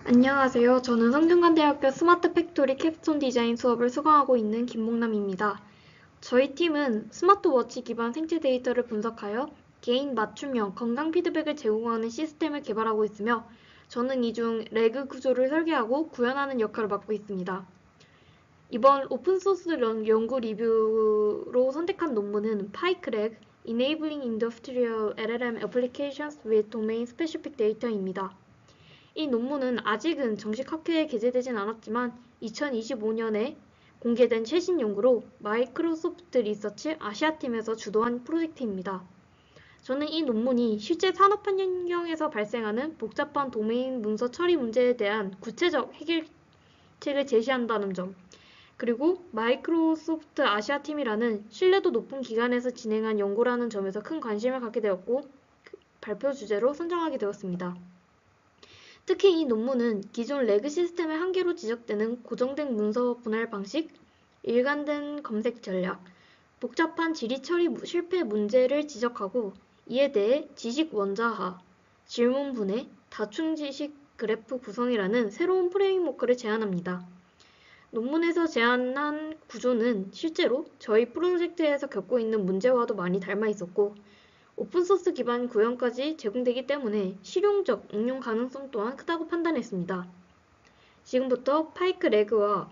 안녕하세요. 저는 성균관대학교 스마트 팩토리 캡스톤 디자인 수업을 수강하고 있는 김목남입니다. 저희 팀은 스마트워치 기반 생체 데이터를 분석하여 개인 맞춤형 건강 피드백을 제공하는 시스템을 개발하고 있으며 저는 이 중 레그 구조를 설계하고 구현하는 역할을 맡고 있습니다. 이번 오픈소스 연구 리뷰로 선택한 논문은 파이크렉 Enabling Industrial LLM Applications with Domain Specific Data입니다. 이 논문은 아직은 정식 학회에 게재되진 않았지만 2025년에 공개된 최신 연구로 마이크로소프트 리서치 아시아팀에서 주도한 프로젝트입니다. 저는 이 논문이 실제 산업 환경에서 발생하는 복잡한 도메인 문서 처리 문제에 대한 구체적 해결책을 제시한다는 점, 그리고 마이크로소프트 아시아팀이라는 신뢰도 높은 기관에서 진행한 연구라는 점에서 큰 관심을 갖게 되었고 발표 주제로 선정하게 되었습니다. 특히 이 논문은 기존 레그 시스템의 한계로 지적되는 고정된 문서 분할 방식, 일관된 검색 전략, 복잡한 질의 처리 실패 문제를 지적하고 이에 대해 지식 원자화, 질문 분해, 다중 지식 그래프 구성이라는 새로운 프레임워크를 제안합니다. 논문에서 제안한 구조는 실제로 저희 프로젝트에서 겪고 있는 문제와도 많이 닮아 있었고 오픈소스 기반 구현까지 제공되기 때문에 실용적 응용 가능성 또한 크다고 판단했습니다. 지금부터 파이크 레그와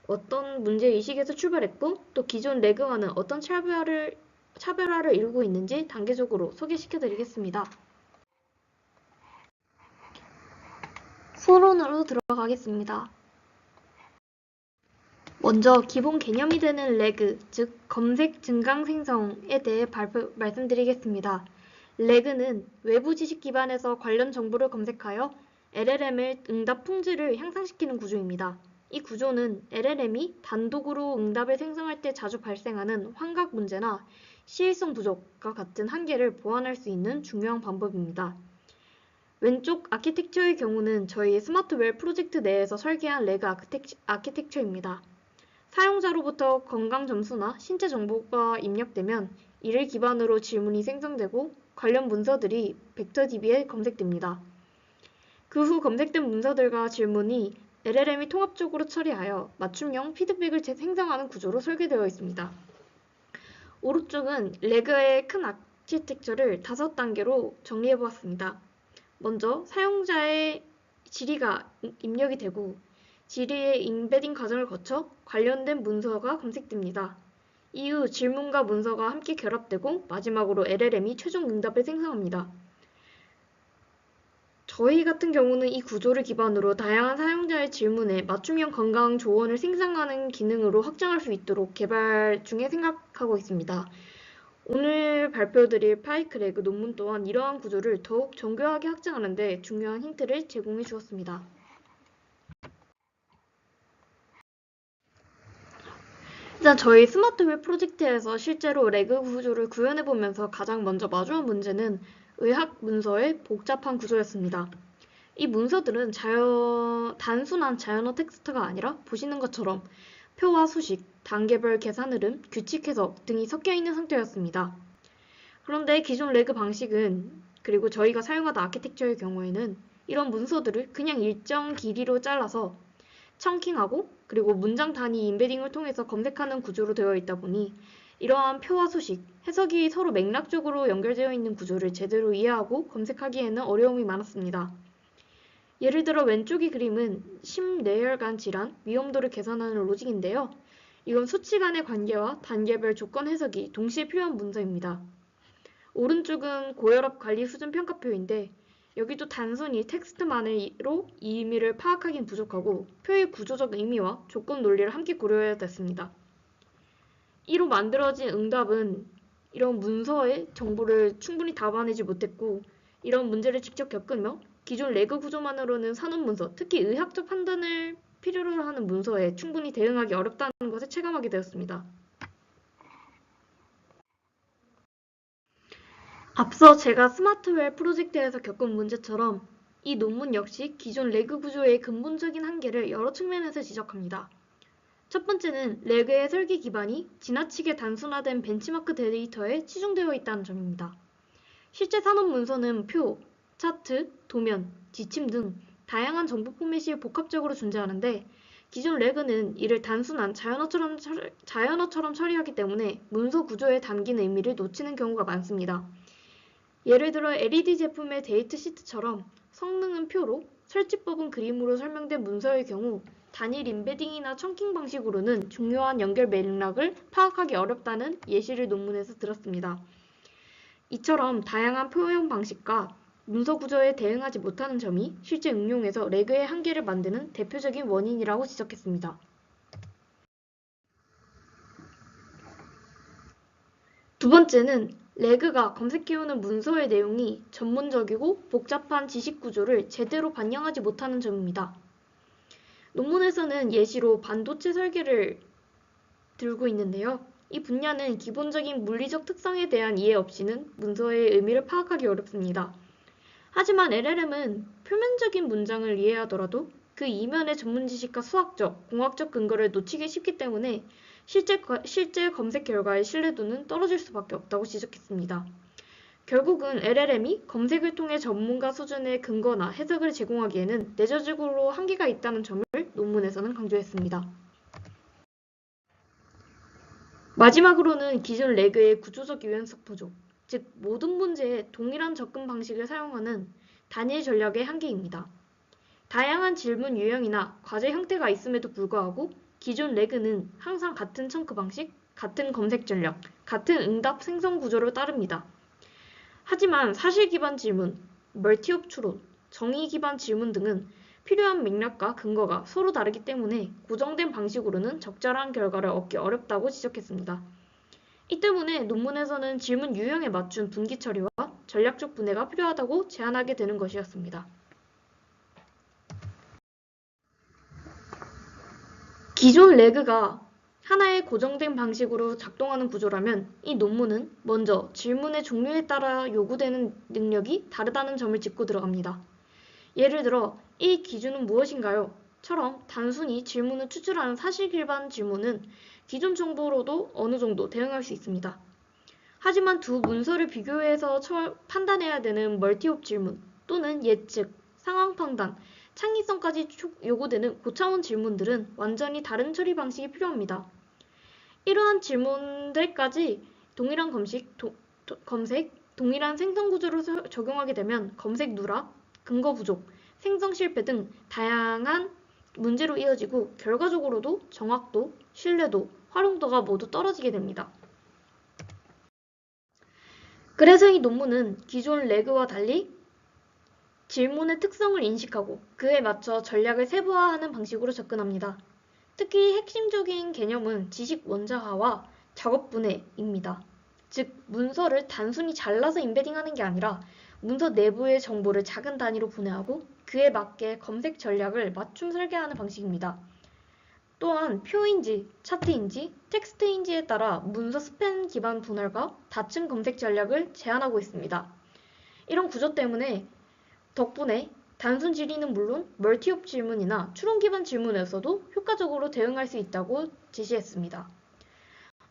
어떤 문제의식에서 출발했고 또 기존 레그와는 어떤 차별화를 이루고 있는지 단계적으로 소개시켜드리겠습니다. 소론으로 들어가겠습니다. 먼저 기본 개념이 되는 레그, 즉 검색 증강 생성에 대해 말씀드리겠습니다. 레그는 외부 지식 기반에서 관련 정보를 검색하여 LLM의 응답 품질을 향상시키는 구조입니다. 이 구조는 LLM이 단독으로 응답을 생성할 때 자주 발생하는 환각 문제나 시일성 부족과 같은 한계를 보완할 수 있는 중요한 방법입니다. 왼쪽 아키텍처의 경우는 저희 스마트웰 프로젝트 내에서 설계한 레그 아키텍처입니다. 사용자로부터 건강 점수나 신체 정보가 입력되면 이를 기반으로 질문이 생성되고 관련 문서들이 벡터DB에 검색됩니다. 그 후 검색된 문서들과 질문이 LLM이 통합적으로 처리하여 맞춤형 피드백을 생성하는 구조로 설계되어 있습니다. 오른쪽은 레그의 큰 아키텍처를 5단계로 정리해보았습니다. 먼저 사용자의 질의가 입력이 되고 질의의 인베딩 과정을 거쳐 관련된 문서가 검색됩니다. 이후 질문과 문서가 함께 결합되고 마지막으로 LLM이 최종 응답을 생성합니다. 저희 같은 경우는 이 구조를 기반으로 다양한 사용자의 질문에 맞춤형 건강 조언을 생성하는 기능으로 확장할 수 있도록 개발 중에 생각하고 있습니다. 오늘 발표드릴 파이크레그 논문 또한 이러한 구조를 더욱 정교하게 확장하는 데 중요한 힌트를 제공해 주었습니다. 일단 저희 스마트웰 프로젝트에서 실제로 레그 구조를 구현해보면서 가장 먼저 마주한 문제는 의학 문서의 복잡한 구조였습니다. 이 문서들은 단순한 자연어 텍스트가 아니라 보시는 것처럼 표와 수식, 단계별 계산 흐름, 규칙 해석 등이 섞여 있는 상태였습니다. 그런데 기존 레그 방식은 그리고 저희가 사용하던 아키텍처의 경우에는 이런 문서들을 그냥 일정 길이로 잘라서 청킹하고 그리고 문장 단위 인베딩을 통해서 검색하는 구조로 되어 있다 보니 이러한 표와 수식, 해석이 서로 맥락적으로 연결되어 있는 구조를 제대로 이해하고 검색하기에는 어려움이 많았습니다. 예를 들어 왼쪽의 그림은 심내혈관 질환 위험도를 계산하는 로직인데요. 이건 수치 간의 관계와 단계별 조건 해석이 동시에 필요한 문서입니다. 오른쪽은 고혈압 관리 수준 평가표인데 여기도 단순히 텍스트만으로 이 의미를 파악하기는 부족하고 표의 구조적 의미와 조건 논리를 함께 고려해야 됐습니다. 이로 만들어진 응답은 이런 문서의 정보를 충분히 담아내지 못했고 이런 문제를 직접 겪으며 기존 레그 구조만으로는 산업문서, 특히 의학적 판단을 필요로 하는 문서에 충분히 대응하기 어렵다는 것을 체감하게 되었습니다. 앞서 제가 스마트웰 프로젝트에서 겪은 문제처럼 이 논문 역시 기존 레그 구조의 근본적인 한계를 여러 측면에서 지적합니다. 첫 번째는 레그의 설계 기반이 지나치게 단순화된 벤치마크 데이터에 치중되어 있다는 점입니다. 실제 산업 문서는 표, 차트, 도면, 지침 등 다양한 정보 포맷이 복합적으로 존재하는데 기존 레그는 이를 단순한 자연어처럼 처리하기 때문에 문서 구조에 담긴 의미를 놓치는 경우가 많습니다. 예를 들어 LED 제품의 데이트 시트처럼 성능은 표로, 설치법은 그림으로 설명된 문서의 경우 단일 임베딩이나 청킹 방식으로는 중요한 연결 맥락을 파악하기 어렵다는 예시를 논문에서 들었습니다. 이처럼 다양한 표현 방식과 문서 구조에 대응하지 못하는 점이 실제 응용에서 레그의 한계를 만드는 대표적인 원인이라고 지적했습니다. 두 번째는 레그가 검색해오는 문서의 내용이 전문적이고 복잡한 지식 구조를 제대로 반영하지 못하는 점입니다. 논문에서는 예시로 반도체 설계를 들고 있는데요. 이 분야는 기본적인 물리적 특성에 대한 이해 없이는 문서의 의미를 파악하기 어렵습니다. 하지만 LLM은 표면적인 문장을 이해하더라도 그 이면의 전문 지식과 수학적, 공학적 근거를 놓치기 쉽기 때문에 실제 검색 결과의 신뢰도는 떨어질 수밖에 없다고 지적했습니다. 결국은 LLM이 검색을 통해 전문가 수준의 근거나 해석을 제공하기에는 내재적으로 한계가 있다는 점을 논문에서는 강조했습니다. 마지막으로는 기존 레그의 구조적 유연성 부족, 즉 모든 문제에 동일한 접근 방식을 사용하는 단일 전략의 한계입니다. 다양한 질문 유형이나 과제 형태가 있음에도 불구하고 기존 레그는 항상 같은 청크 방식, 같은 검색 전략, 같은 응답 생성 구조를 따릅니다. 하지만 사실 기반 질문, 멀티옵 추론, 정의 기반 질문 등은 필요한 맥락과 근거가 서로 다르기 때문에 고정된 방식으로는 적절한 결과를 얻기 어렵다고 지적했습니다. 이 때문에 논문에서는 질문 유형에 맞춘 분기 처리와 전략적 분해가 필요하다고 제안하게 되는 것이었습니다. 기존 레그가 하나의 고정된 방식으로 작동하는 구조라면 이 논문은 먼저 질문의 종류에 따라 요구되는 능력이 다르다는 점을 짚고 들어갑니다. 예를 들어 이 기준은 무엇인가요? 처럼 단순히 질문을 추출하는 사실 기반 질문은 기존 정보로도 어느 정도 대응할 수 있습니다. 하지만 두 문서를 비교해서 판단해야 되는 멀티옵 질문 또는 예측, 상황 판단, 창의성까지 요구되는 고차원 질문들은 완전히 다른 처리 방식이 필요합니다. 이러한 질문들까지 동일한 검색, 동일한 생성 구조를 적용하게 되면 검색 누락, 근거 부족, 생성 실패 등 다양한 문제로 이어지고 결과적으로도 정확도, 신뢰도, 활용도가 모두 떨어지게 됩니다. 그래서 이 논문은 기존 레그와 달리 질문의 특성을 인식하고 그에 맞춰 전략을 세부화하는 방식으로 접근합니다. 특히 핵심적인 개념은 지식 원자화와 작업 분해입니다. 즉, 문서를 단순히 잘라서 임베딩하는 게 아니라 문서 내부의 정보를 작은 단위로 분해하고 그에 맞게 검색 전략을 맞춤 설계하는 방식입니다. 또한 표인지, 차트인지, 텍스트인지에 따라 문서 스팬 기반 분할과 다층 검색 전략을 제안하고 있습니다. 이런 구조 덕분에 단순 질의는 물론 멀티옵 질문이나 추론 기반 질문에서도 효과적으로 대응할 수 있다고 제시했습니다.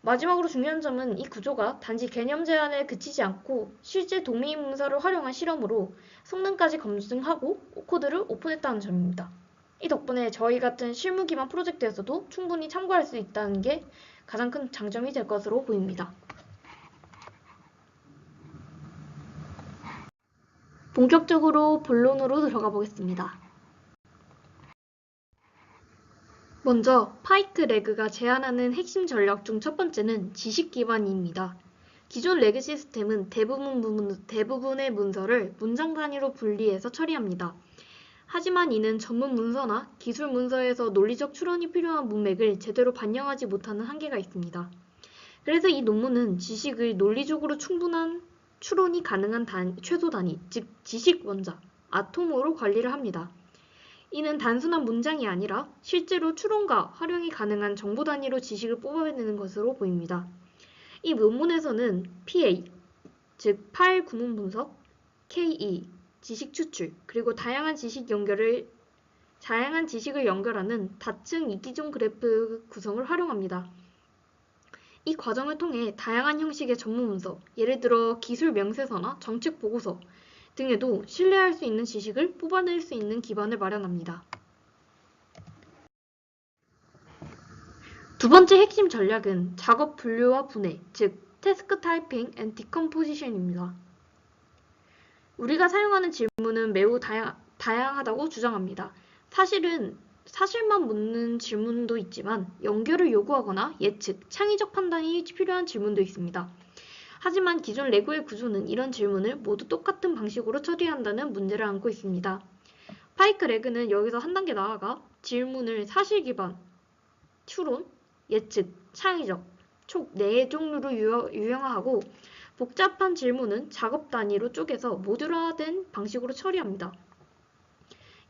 마지막으로 중요한 점은 이 구조가 단지 개념 제안에 그치지 않고 실제 도메인 문서를 활용한 실험으로 성능까지 검증하고 코드를 오픈했다는 점입니다. 이 덕분에 저희 같은 실무 기반 프로젝트에서도 충분히 참고할 수 있다는 게 가장 큰 장점이 될 것으로 보입니다. 본격적으로 본론으로 들어가 보겠습니다. 먼저 파이크 레그가 제안하는 핵심 전략 중 첫 번째는 지식 기반입니다. 기존 레그 시스템은 대부분의 문서를 문장 단위로 분리해서 처리합니다. 하지만 이는 전문 문서나 기술 문서에서 논리적 추론이 필요한 문맥을 제대로 반영하지 못하는 한계가 있습니다. 그래서 이 논문은 지식의 논리적으로 충분한 추론이 가능한 최소 단위, 즉 지식 원자, 아톰으로 관리를 합니다. 이는 단순한 문장이 아니라 실제로 추론과 활용이 가능한 정보 단위로 지식을 뽑아내는 것으로 보입니다. 이 논문에서는 PA, 즉 파일 구문 분석, KE, 지식 추출, 그리고 다양한 지식을 연결하는 다층 이기종 그래프 구성을 활용합니다. 이 과정을 통해 다양한 형식의 전문 문서, 예를 들어 기술 명세서나 정책 보고서 등에도 신뢰할 수 있는 지식을 뽑아낼 수 있는 기반을 마련합니다. 두 번째 핵심 전략은 작업 분류와 분해, 즉 태스크 타이핑 앤 디컴포지션입니다. 우리가 사용하는 질문은 매우 다양하다고 주장합니다. 사실만 묻는 질문도 있지만 연결을 요구하거나 예측, 창의적 판단이 필요한 질문도 있습니다. 하지만 기존 레고의 구조는 이런 질문을 모두 똑같은 방식으로 처리한다는 문제를 안고 있습니다. 파이크 레그는 여기서 한 단계 나아가 질문을 사실 기반, 추론, 예측, 창의적, 총 4종류로 유형화하고 복잡한 질문은 작업 단위로 쪼개서 모듈화된 방식으로 처리합니다.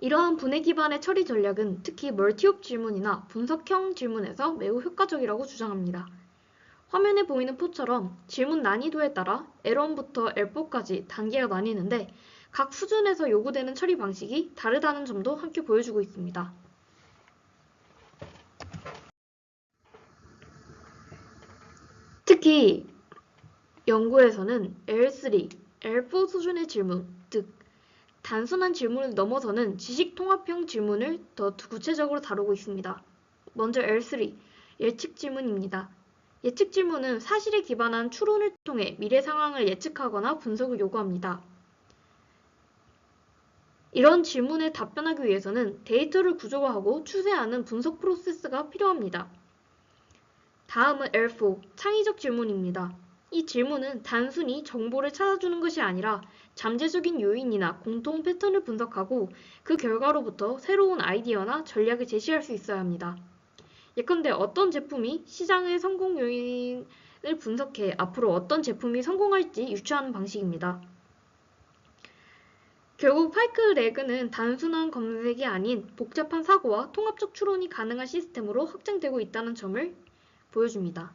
이러한 분해 기반의 처리 전략은 특히 멀티옵 질문이나 분석형 질문에서 매우 효과적이라고 주장합니다. 화면에 보이는 표처럼 질문 난이도에 따라 L1부터 L4까지 단계가 나뉘는데 각 수준에서 요구되는 처리 방식이 다르다는 점도 함께 보여주고 있습니다. 특히 연구에서는 L3, L4 수준의 질문, 즉 단순한 질문을 넘어서는 지식 통합형 질문을 더 구체적으로 다루고 있습니다. 먼저 L3, 예측 질문입니다. 예측 질문은 사실에 기반한 추론을 통해 미래 상황을 예측하거나 분석을 요구합니다. 이런 질문에 답변하기 위해서는 데이터를 구조화하고 추세하는 분석 프로세스가 필요합니다. 다음은 L4, 창의적 질문입니다. 이 질문은 단순히 정보를 찾아주는 것이 아니라 잠재적인 요인이나 공통 패턴을 분석하고 그 결과로부터 새로운 아이디어나 전략을 제시할 수 있어야 합니다. 예컨대 어떤 제품이 시장의 성공 요인을 분석해 앞으로 어떤 제품이 성공할지 유추하는 방식입니다. 결국 파이크 레그는 단순한 검색이 아닌 복잡한 사고와 통합적 추론이 가능한 시스템으로 확장되고 있다는 점을 보여줍니다.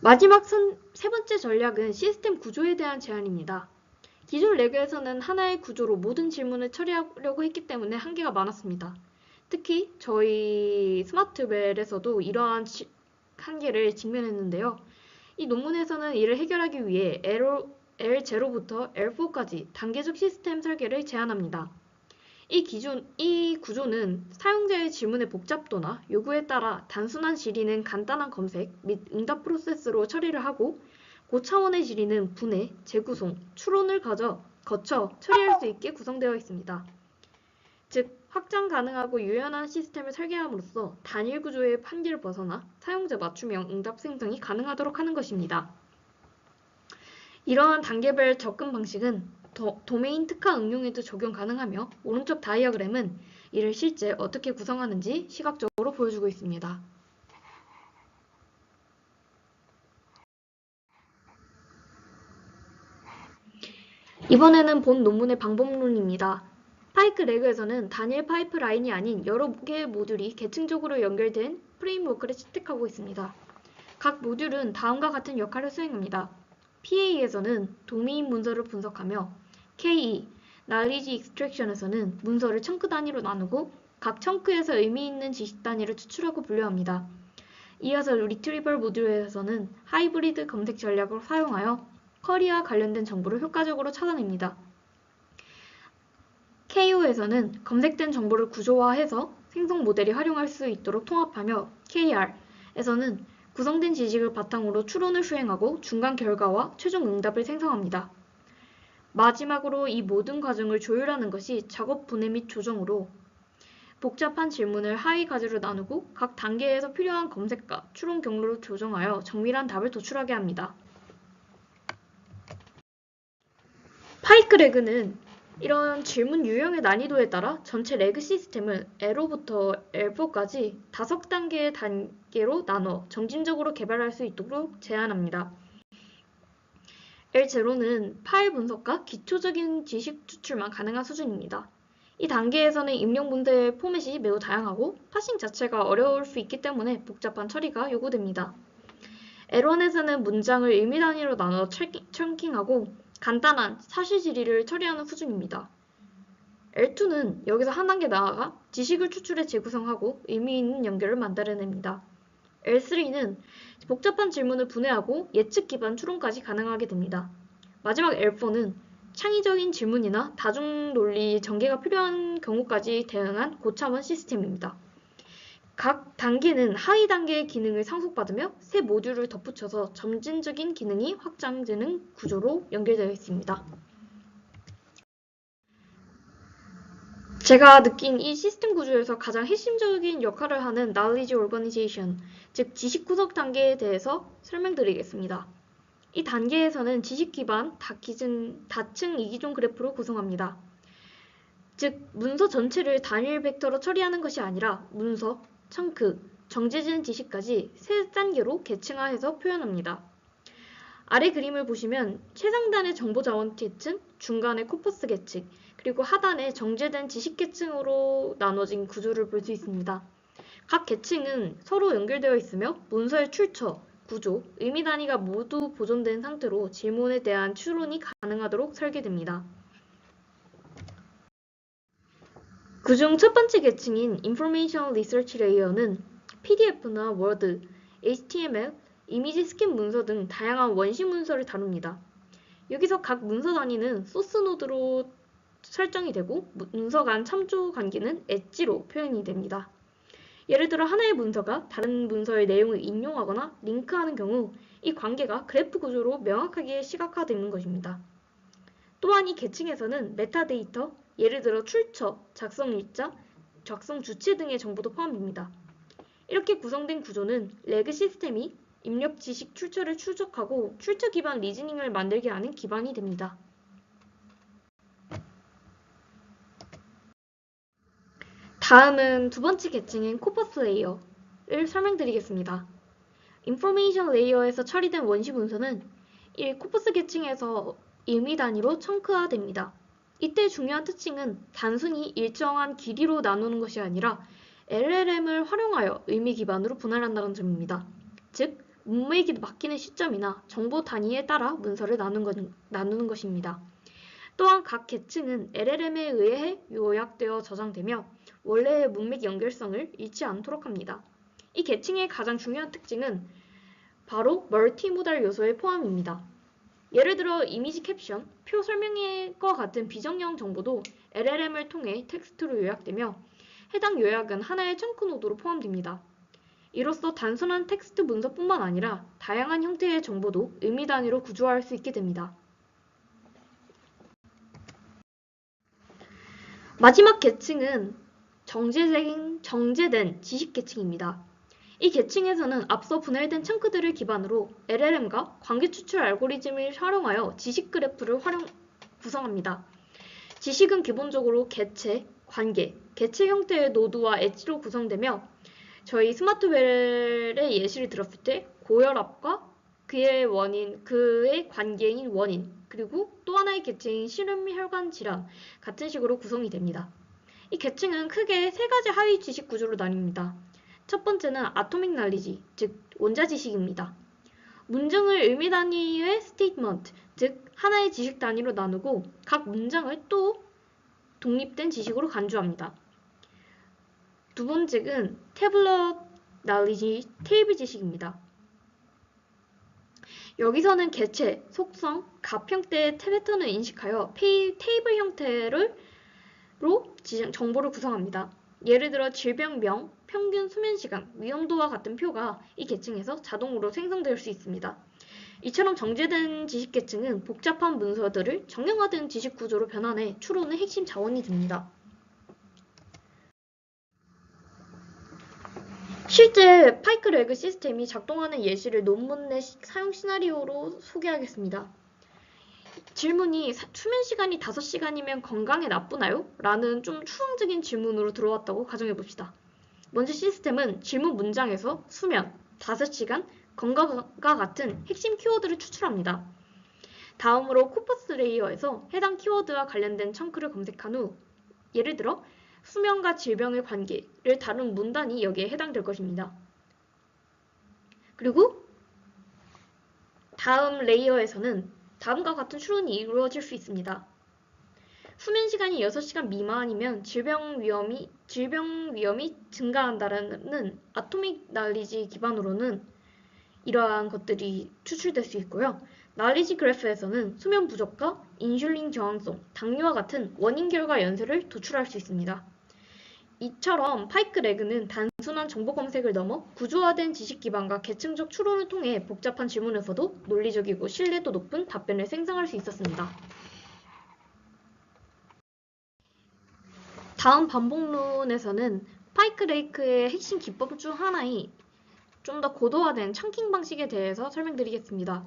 마지막 세 번째 전략은 시스템 구조에 대한 제안입니다. 기존 레그에서는 하나의 구조로 모든 질문을 처리하려고 했기 때문에 한계가 많았습니다. 특히 저희 스마트웰에서도 이러한 한계를 직면했는데요. 이 논문에서는 이를 해결하기 위해 L0부터 L4까지 단계적 시스템 설계를 제안합니다. 이 구조는 사용자의 질문의 복잡도나 요구에 따라 단순한 질의는 간단한 검색 및 응답 프로세스로 처리를 하고 고차원의 질의는 분해, 재구성, 추론을 거쳐 처리할 수 있게 구성되어 있습니다. 즉, 확장 가능하고 유연한 시스템을 설계함으로써 단일 구조의 한계를 벗어나 사용자 맞춤형 응답 생성이 가능하도록 하는 것입니다. 이러한 단계별 접근 방식은 도메인 특화 응용에도 적용 가능하며 오른쪽 다이어그램은 이를 실제 어떻게 구성하는지 시각적으로 보여주고 있습니다. 이번에는 본 논문의 방법론입니다. 파이크 레그에서는 단일 파이프라인이 아닌 여러 개의 모듈이 계층적으로 연결된 프레임워크를 채택하고 있습니다. 각 모듈은 다음과 같은 역할을 수행합니다. PA에서는 도메인 문서를 분석하며 KE, Knowledge Extraction에서는 문서를 청크 단위로 나누고 각 청크에서 의미 있는 지식 단위를 추출하고 분류합니다. 이어서 Retrieval 모듈에서는 하이브리드 검색 전략을 사용하여 쿼리와 관련된 정보를 효과적으로 찾아냅니다. KO에서는 검색된 정보를 구조화해서 생성 모델이 활용할 수 있도록 통합하며 KR에서는 구성된 지식을 바탕으로 추론을 수행하고 중간 결과와 최종 응답을 생성합니다. 마지막으로 이 모든 과정을 조율하는 것이 작업 분해 및 조정으로 복잡한 질문을 하위 가지로 나누고 각 단계에서 필요한 검색과 추론 경로를 조정하여 정밀한 답을 도출하게 합니다. 파이크 레그는 이런 질문 유형의 난이도에 따라 전체 레그 시스템을 L5부터 L4까지 5단계의 단계로 나눠 점진적으로 개발할 수 있도록 제안합니다. L0는 파일 분석과 기초적인 지식 추출만 가능한 수준입니다. 이 단계에서는 입력 문서의 포맷이 매우 다양하고 파싱 자체가 어려울 수 있기 때문에 복잡한 처리가 요구됩니다. L1에서는 문장을 의미 단위로 나눠 청킹하고 간단한 사실 질의를 처리하는 수준입니다. L2는 여기서 한 단계 나아가 지식을 추출해 재구성하고 의미 있는 연결을 만들어냅니다. L3는 복잡한 질문을 분해하고 예측 기반 추론까지 가능하게 됩니다. 마지막 L4는 창의적인 질문이나 다중 논리 전개가 필요한 경우까지 대응한 고차원 시스템입니다. 각 단계는 하위 단계의 기능을 상속받으며 새 모듈을 덧붙여서 점진적인 기능이 확장되는 구조로 연결되어 있습니다. 제가 느낀 이 시스템 구조에서 가장 핵심적인 역할을 하는 Knowledge Organization, 즉 지식 구성 단계에 대해서 설명드리겠습니다. 이 단계에서는 지식 기반 다층 이기종 그래프로 구성합니다. 즉 문서 전체를 단일 벡터로 처리하는 것이 아니라 문서, 청크, 정제된 지식까지 세 단계로 계층화해서 표현합니다. 아래 그림을 보시면 최상단의 정보자원 계층, 중간의 코퍼스 계층, 그리고 하단의 정제된 지식 계층으로 나눠진 구조를 볼 수 있습니다. 각 계층은 서로 연결되어 있으며 문서의 출처, 구조, 의미 단위가 모두 보존된 상태로 질문에 대한 추론이 가능하도록 설계됩니다. 그중 첫 번째 계층인 Information Research Layer는 PDF나 워드, HTML, 이미지 스캔 문서 등 다양한 원시 문서를 다룹니다. 여기서 각 문서 단위는 소스 노드로 설정이 되고 문서 간 참조 관계는 엣지로 표현이 됩니다. 예를 들어 하나의 문서가 다른 문서의 내용을 인용하거나 링크하는 경우 이 관계가 그래프 구조로 명확하게 시각화되는 것입니다. 또한 이 계층에서는 메타데이터, 예를 들어 출처, 작성일자, 작성 주체 등의 정보도 포함됩니다. 이렇게 구성된 구조는 레그 시스템이 입력 지식 출처를 추적하고 출처 기반 리즈닝을 만들게 하는 기반이 됩니다. 다음은 두 번째 계층인 코퍼스 레이어를 설명드리겠습니다. 인포메이션 레이어에서 처리된 원시 문서는 이 코퍼스 계층에서 의미 단위로 청크화됩니다. 이때 중요한 특징은 단순히 일정한 길이로 나누는 것이 아니라 LLM을 활용하여 의미 기반으로 분할한다는 점입니다. 즉, 문맥이 바뀌는 시점이나 정보 단위에 따라 문서를 나누는 것입니다. 또한 각 계층은 LLM에 의해 요약되어 저장되며 원래의 문맥 연결성을 잃지 않도록 합니다. 이 계층의 가장 중요한 특징은 바로 멀티모달 요소의 포함입니다. 예를 들어 이미지 캡션, 표 설명과 같은 비정형 정보도 LLM을 통해 텍스트로 요약되며 해당 요약은 하나의 청크 노드로 포함됩니다. 이로써 단순한 텍스트 문서뿐만 아니라 다양한 형태의 정보도 의미 단위로 구조화할 수 있게 됩니다. 마지막 계층은 정제된 지식 계층입니다. 이 계층에서는 앞서 분할된 청크들을 기반으로 LLM과 관계 추출 알고리즘을 활용하여 지식 그래프를 구성합니다. 지식은 기본적으로 개체, 관계, 개체 형태의 노드와 엣지로 구성되며 저희 스마트웰의 예시를 들었을 때 고혈압과 그의 관계인 원인, 그리고 또 하나의 계층인 심혈관 질환 같은 식으로 구성이 됩니다. 이 계층은 크게 세 가지 하위 지식 구조로 나뉩니다. 첫 번째는 아토믹 날리지, 즉 원자 지식입니다. 문장을 의미 단위의 스테이트먼트, 즉 하나의 지식 단위로 나누고 각 문장을 또 독립된 지식으로 간주합니다. 두 번째는 태블러 날리지, 테이블 지식입니다. 여기서는 개체, 속성, 값 형태의 패턴을 인식하여 테이블 형태로 정보를 구성합니다. 예를 들어 질병명, 평균 수면시간, 위험도와 같은 표가 이 계층에서 자동으로 생성될 수 있습니다. 이처럼 정제된 지식 계층은 복잡한 문서들을 정형화된 지식 구조로 변환해 추론의 핵심 자원이 됩니다. 실제 파이크 레그 시스템이 작동하는 예시를 논문 내 사용 시나리오로 소개하겠습니다. 질문이 수면 시간이 5시간이면 건강에 나쁘나요? 라는 좀 추상적인 질문으로 들어왔다고 가정해봅시다. 먼저 시스템은 질문 문장에서 수면, 5시간, 건강과 같은 핵심 키워드를 추출합니다. 다음으로 코퍼스 레이어에서 해당 키워드와 관련된 청크를 검색한 후 예를 들어 수면과 질병의 관계를 다룬 문단이 여기에 해당될 것입니다. 그리고 다음 레이어에서는 다음과 같은 추론이 이루어질 수 있습니다. 수면 시간이 6시간 미만이면 질병 위험이 증가한다는 아토믹 날리지 기반으로는 이러한 것들이 추출될 수 있고요. 날리지 그래프에서는 수면 부족과 인슐린 저항성, 당뇨와 같은 원인 결과 연쇄를 도출할 수 있습니다. 이처럼 파이크 레그는 단순한 정보 검색을 넘어 구조화된 지식 기반과 계층적 추론을 통해 복잡한 질문에서도 논리적이고 신뢰도 높은 답변을 생성할 수 있었습니다. 다음 반복론에서는 파이크 레이크의 핵심 기법 중 하나인 좀 더 고도화된 청킹 방식에 대해서 설명드리겠습니다.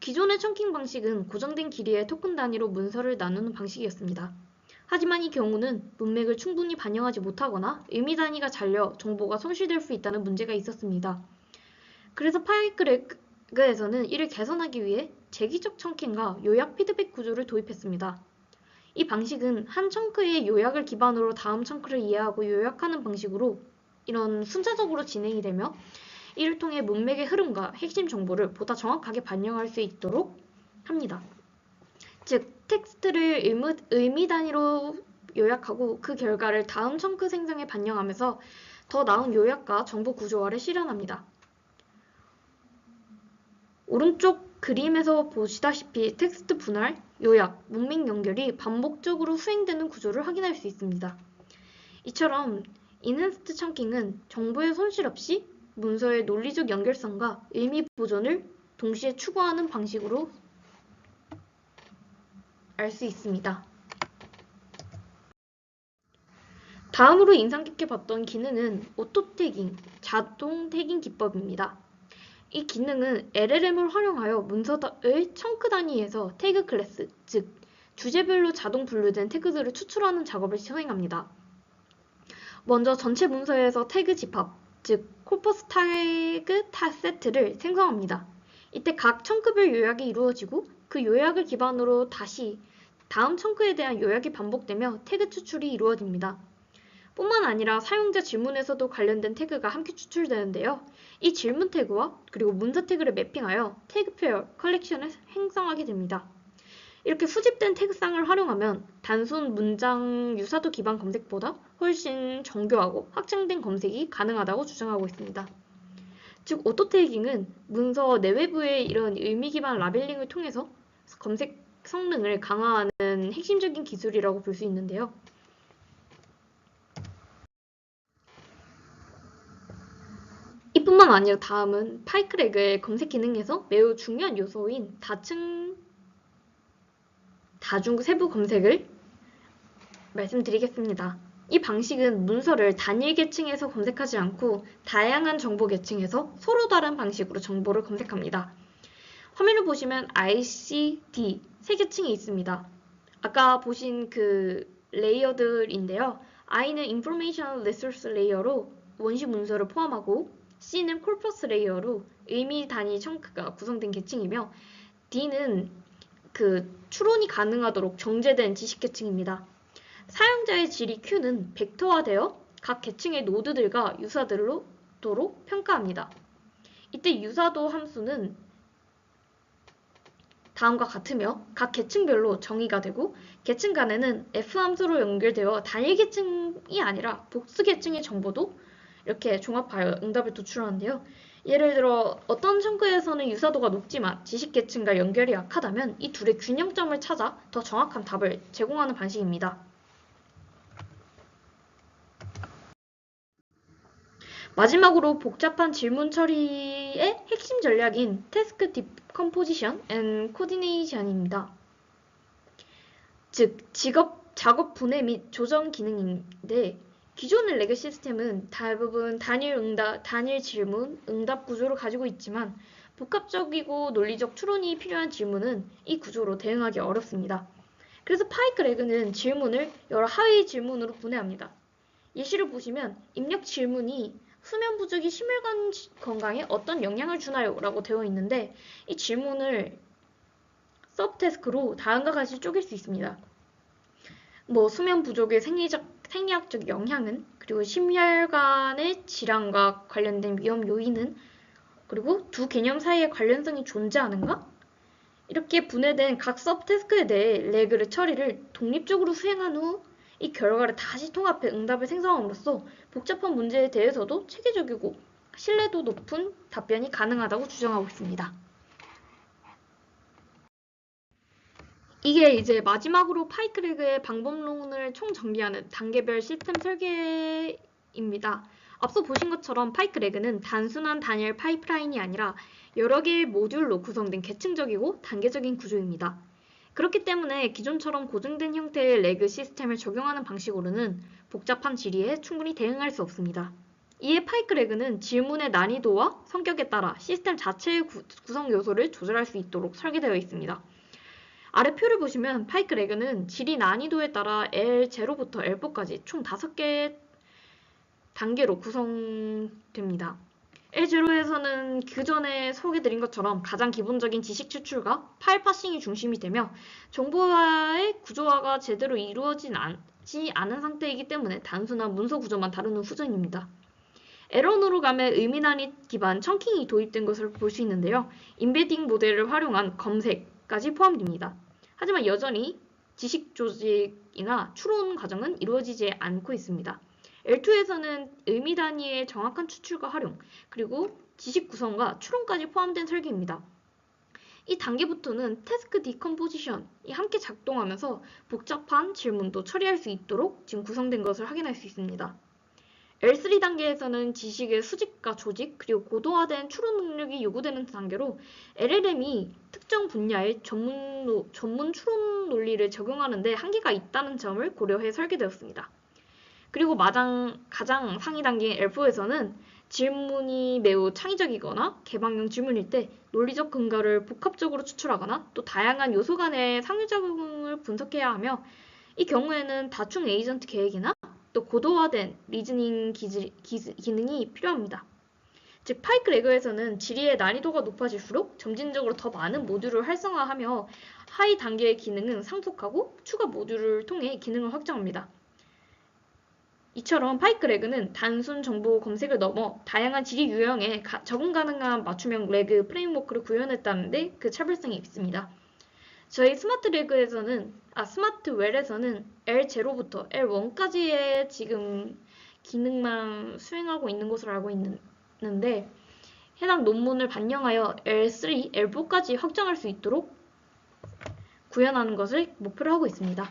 기존의 청킹 방식은 고정된 길이의 토큰 단위로 문서를 나누는 방식이었습니다. 하지만 이 경우는 문맥을 충분히 반영하지 못하거나 의미 단위가 잘려 정보가 손실될 수 있다는 문제가 있었습니다. 그래서 파이크 레그에서는 이를 개선하기 위해 재기적 청킹과 요약 피드백 구조를 도입했습니다. 이 방식은 한 청크의 요약을 기반으로 다음 청크를 이해하고 요약하는 방식으로 이런 순차적으로 진행이 되며 이를 통해 문맥의 흐름과 핵심 정보를 보다 정확하게 반영할 수 있도록 합니다. 즉, 텍스트를 의미 단위로 요약하고 그 결과를 다음 청크 생성에 반영하면서 더 나은 요약과 정보 구조화를 실현합니다. 오른쪽 그림에서 보시다시피 텍스트 분할, 요약, 문맥 연결이 반복적으로 수행되는 구조를 확인할 수 있습니다. 이처럼 인핸스드 청킹은 정보의 손실 없이 문서의 논리적 연결성과 의미 보존을 동시에 추구하는 방식으로 알 수 있습니다. 다음으로 인상 깊게 봤던 기능은 오토 태깅, 자동 태깅 기법입니다. 이 기능은 LLM을 활용하여 문서의 청크 단위에서 태그 클래스, 즉 주제별로 자동 분류된 태그들을 추출하는 작업을 수행합니다. 먼저 전체 문서에서 태그 집합, 즉 코퍼스 태그 세트를 생성합니다. 이때 각 청크별 요약이 이루어지고 그 요약을 기반으로 다시 다음 청크에 대한 요약이 반복되며 태그 추출이 이루어집니다. 뿐만 아니라 사용자 질문에서도 관련된 태그가 함께 추출되는데요. 이 질문 태그와 그리고 문서 태그를 매핑하여 태그 페어 컬렉션을 생성하게 됩니다. 이렇게 수집된 태그쌍을 활용하면 단순 문장 유사도 기반 검색보다 훨씬 정교하고 확장된 검색이 가능하다고 주장하고 있습니다. 즉, 오토 태깅은 문서 내외부의 이런 의미 기반 라벨링을 통해서 검색 성능을 강화하는 핵심적인 기술이라고 볼 수 있는데요. 이뿐만 아니라 다음은 파이크 레그의 검색 기능에서 매우 중요한 요소인 다중 세부 검색을 말씀드리겠습니다. 이 방식은 문서를 단일 계층에서 검색하지 않고 다양한 정보 계층에서 서로 다른 방식으로 정보를 검색합니다. 화면을 보시면 ICD 세 계층이 있습니다. 아까 보신 그 레이어들인데요. I는 Information Resource 레이어로 원시 문서를 포함하고 C는 Corpus 레이어로 의미 단위 청크가 구성된 계층이며 D는 그 추론이 가능하도록 정제된 지식 계층입니다. 사용자의 질이 Q는 벡터화되어 각 계층의 노드들과 유사도록 평가합니다. 이때 유사도 함수는 다음과 같으며 각 계층별로 정의가 되고 계층 간에는 F 함수로 연결되어 단일 계층이 아니라 복수 계층의 정보도 이렇게 종합하여 응답을 도출하는데요. 예를 들어 어떤 청구에서는 유사도가 높지만 지식 계층과 연결이 약하다면 이 둘의 균형점을 찾아 더 정확한 답을 제공하는 방식입니다. 마지막으로 복잡한 질문 처리의 핵심 전략인 태스크 디컴포지션 앤 코디네이션입니다. 즉, 작업 분해 및 조정 기능인데 기존의 레그 시스템은 대부분 단일 질문, 응답 구조를 가지고 있지만 복합적이고 논리적 추론이 필요한 질문은 이 구조로 대응하기 어렵습니다. 그래서 파이크 레그는 질문을 여러 하위 질문으로 분해합니다. 예시를 보시면 입력 질문이 수면 부족이 심혈관 건강에 어떤 영향을 주나요? 라고 되어 있는데 이 질문을 서브태스크로 다음과 같이 쪼갤 수 있습니다. 수면 부족의 생리학적 영향은, 그리고 심혈관의 질환과 관련된 위험 요인은, 그리고 두 개념 사이의 관련성이 존재하는가? 이렇게 분해된 각 서브태스크에 대해 레그를 처리를 독립적으로 수행한 후 이 결과를 다시 통합해 응답을 생성함으로써 복잡한 문제에 대해서도 체계적이고 신뢰도 높은 답변이 가능하다고 주장하고 있습니다. 이게 이제 마지막으로 파이크레그의 방법론을 총정리하는 단계별 시스템 설계입니다. 앞서 보신 것처럼 파이크레그는 단순한 단일 파이프라인이 아니라 여러 개의 모듈로 구성된 계층적이고 단계적인 구조입니다. 그렇기 때문에 기존처럼 고정된 형태의 레그 시스템을 적용하는 방식으로는 복잡한 질의에 충분히 대응할 수 없습니다. 이에 파이크레그는 질문의 난이도와 성격에 따라 시스템 자체의 구성 요소를 조절할 수 있도록 설계되어 있습니다. 아래 표를 보시면 파이크레그는 질의 난이도에 따라 L0부터 L4까지 총 5개의 단계로 구성됩니다. L0에서는 그 전에 소개드린 것처럼 가장 기본적인 지식 추출과 파일 파싱이 중심이 되며 정보와의 구조화가 제대로 이루어지지 않은 상태이기 때문에 단순한 문서 구조만 다루는 수준입니다. L1으로 가면 의미난이 기반 청킹이 도입된 것을 볼 수 있는데요. 임베딩 모델을 활용한 검색까지 포함됩니다. 하지만 여전히 지식 조직이나 추론 과정은 이루어지지 않고 있습니다. L2에서는 의미 단위의 정확한 추출과 활용, 그리고 지식 구성과 추론까지 포함된 설계입니다. 이 단계부터는 태스크 디컴포지션이 함께 작동하면서 복잡한 질문도 처리할 수 있도록 지금 구성된 것을 확인할 수 있습니다. L3 단계에서는 지식의 수집과 조직, 그리고 고도화된 추론 능력이 요구되는 단계로 LLM이 특정 분야의 전문 추론 논리를 적용하는 데 한계가 있다는 점을 고려해 설계되었습니다. 그리고 가장 상위 단계인 L4에서는 질문이 매우 창의적이거나 개방형 질문일 때 논리적 근거를 복합적으로 추출하거나 또 다양한 요소 간의 상호작용을 분석해야 하며 이 경우에는 다중 에이전트 계획이나 또 고도화된 리즈닝 기능이 필요합니다. 즉 파이크레그에서는 질의의 난이도가 높아질수록 점진적으로 더 많은 모듈을 활성화하며 하위 단계의 기능은 상속하고 추가 모듈을 통해 기능을 확장합니다. 이처럼 파이크레그는 단순 정보 검색을 넘어 다양한 질의 유형에 적응 가능한 맞춤형 레그 프레임워크를 구현했다는데 그 차별성이 있습니다. 저희 스마트웰에서는 L0부터 L1까지의 지금 기능만 수행하고 있는 것으로 알고 있는데 해당 논문을 반영하여 L3, L4까지 확장할 수 있도록 구현하는 것을 목표로 하고 있습니다.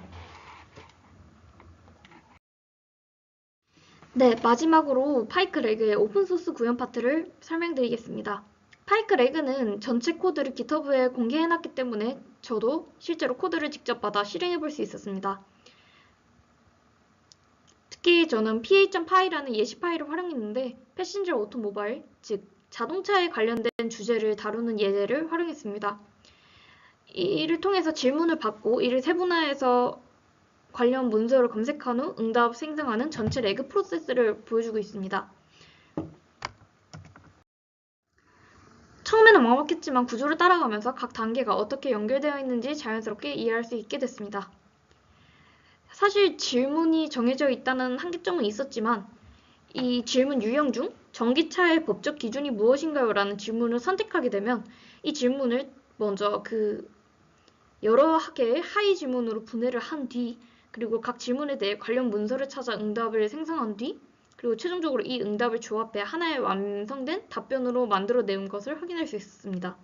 네, 마지막으로 파이크레그의 오픈소스 구현 파트를 설명드리겠습니다. 파이크레그는 전체 코드를 GitHub에 공개해놨기 때문에 저도 실제로 코드를 직접 받아 실행해볼 수 있었습니다. 특히 저는 pa.py라는 예시 파일을 활용했는데 패신저 오토모바일, 즉 자동차에 관련된 주제를 다루는 예제를 활용했습니다. 이를 통해서 질문을 받고 이를 세분화해서 관련 문서를 검색한 후 응답 생성하는 전체 레그 프로세스를 보여주고 있습니다. 처음에는 막막했지만 구조를 따라가면서 각 단계가 어떻게 연결되어 있는지 자연스럽게 이해할 수 있게 됐습니다. 사실 질문이 정해져 있다는 한계점은 있었지만 이 질문 유형 중 전기차의 법적 기준이 무엇인가요? 라는 질문을 선택하게 되면 이 질문을 먼저 여러 개의 하위 질문으로 분해를 한 뒤 그리고 각 질문에 대해 관련 문서를 찾아 응답을 생성한 뒤 그리고 최종적으로 이 응답을 조합해 하나의 완성된 답변으로 만들어내는 것을 확인할 수 있었습니다.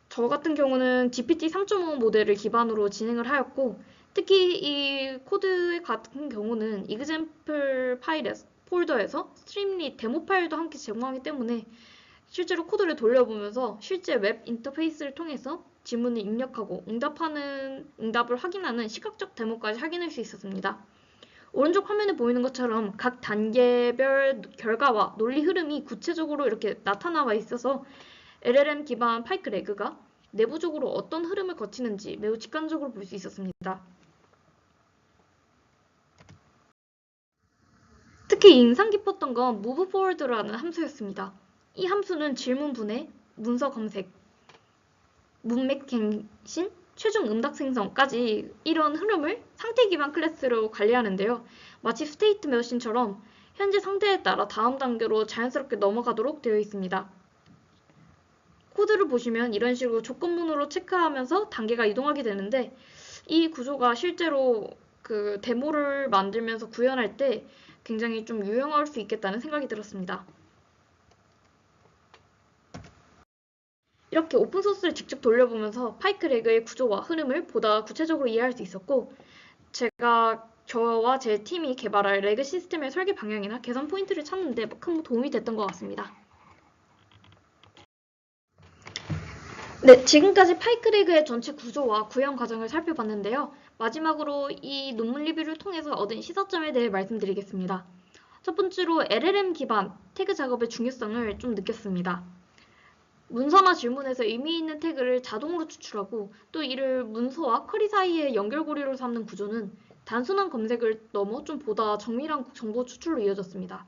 저 같은 경우는 GPT 3.5 모델을 기반으로 진행을 하였고 특히 이 코드 같은 경우는 example 폴더에서 스트림릿 데모 파일도 함께 제공하기 때문에 실제로 코드를 돌려보면서 실제 웹 인터페이스를 통해서 질문을 입력하고 응답을 확인하는 시각적 데모까지 확인할 수 있었습니다. 오른쪽 화면에 보이는 것처럼 각 단계별 결과와 논리 흐름이 구체적으로 이렇게 나타나와 있어서 LLM 기반 파이크레그가 내부적으로 어떤 흐름을 거치는지 매우 직관적으로 볼 수 있었습니다. 특히 인상 깊었던 건 move forward라는 함수였습니다. 이 함수는 질문 분해, 문서 검색, 문맥 갱신, 최종 응답 생성까지 이런 흐름을 상태 기반 클래스로 관리하는데요. 마치 스테이트 머신처럼 현재 상태에 따라 다음 단계로 자연스럽게 넘어가도록 되어 있습니다. 코드를 보시면 이런 식으로 조건문으로 체크하면서 단계가 이동하게 되는데 이 구조가 실제로 그 데모를 만들면서 구현할 때 굉장히 좀 유용할 수 있겠다는 생각이 들었습니다. 이렇게 오픈소스를 직접 돌려보면서 파이크레그의 구조와 흐름을 보다 구체적으로 이해할 수 있었고, 저와 제 팀이 개발할 레그 시스템의 설계 방향이나 개선 포인트를 찾는 데 큰 도움이 됐던 것 같습니다. 네, 지금까지 파이크레그의 전체 구조와 구현 과정을 살펴봤는데요. 마지막으로 이 논문 리뷰를 통해서 얻은 시사점에 대해 말씀드리겠습니다. 첫 번째로 LLM 기반 태그 작업의 중요성을 좀 느꼈습니다. 문서나 질문에서 의미 있는 태그를 자동으로 추출하고 또 이를 문서와 쿼리 사이의 연결고리로 삼는 구조는 단순한 검색을 넘어 좀 보다 정밀한 정보 추출로 이어졌습니다.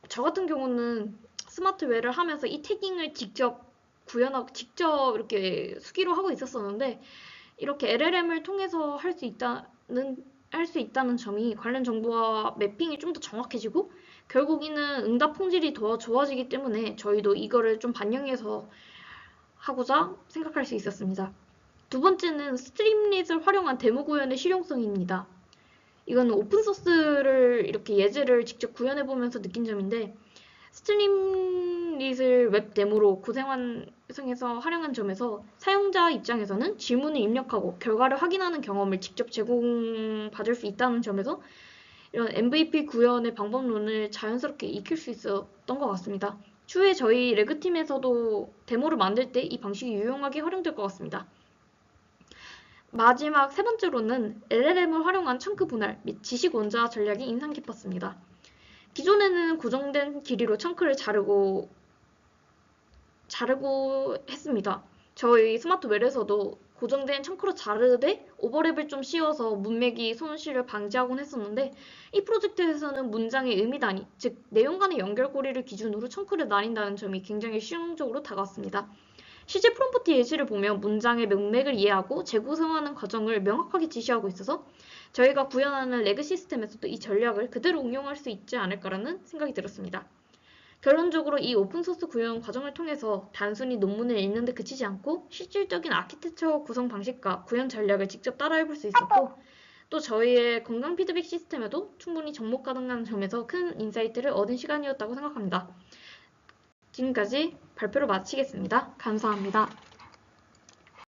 저 같은 경우는 스마트웨어를 하면서 이 태깅을 직접 구현하고 직접 이렇게 수기로 하고 있었었는데 이렇게 LLM을 통해서 할 수 있다는 점이 관련 정보와 매핑이 좀 더 정확해지고 결국에는 응답 품질이 더 좋아지기 때문에 저희도 이거를 좀 반영해서 하고자 생각할 수 있었습니다. 두 번째는 스트림릿을 활용한 데모 구현의 실용성입니다. 이건 오픈소스를 이렇게 예제를 직접 구현해보면서 느낀 점인데 스트림릿을 웹 데모로 고생해서 활용한 점에서 사용자 입장에서는 질문을 입력하고 결과를 확인하는 경험을 직접 제공받을 수 있다는 점에서 이런 MVP 구현의 방법론을 자연스럽게 익힐 수 있었던 것 같습니다. 추후에 저희 레그팀에서도 데모를 만들 때 이 방식이 유용하게 활용될 것 같습니다. 마지막 세 번째로는 LLM을 활용한 청크 분할 및 지식 원자 전략이 인상 깊었습니다. 기존에는 고정된 길이로 청크를 자르고 했습니다. 저희 스마트웨어에서도 고정된 청크로 자르되 오버랩을 좀 씌워서 문맥이 손실을 방지하곤 했었는데 이 프로젝트에서는 문장의 의미 단위, 즉 내용 간의 연결고리를 기준으로 청크를 나뉜다는 점이 굉장히 실용적으로 다가왔습니다. 실제 프롬프트 예시를 보면 문장의 맥락을 이해하고 재구성하는 과정을 명확하게 지시하고 있어서 저희가 구현하는 레그 시스템에서도 이 전략을 그대로 응용할 수 있지 않을까라는 생각이 들었습니다. 결론적으로 이 오픈소스 구현 과정을 통해서 단순히 논문을 읽는 데 그치지 않고 실질적인 아키텍처 구성 방식과 구현 전략을 직접 따라해볼 수 있었고 또 저희의 건강 피드백 시스템에도 충분히 접목 가능한 점에서 큰 인사이트를 얻은 시간이었다고 생각합니다. 지금까지 발표를 마치겠습니다. 감사합니다.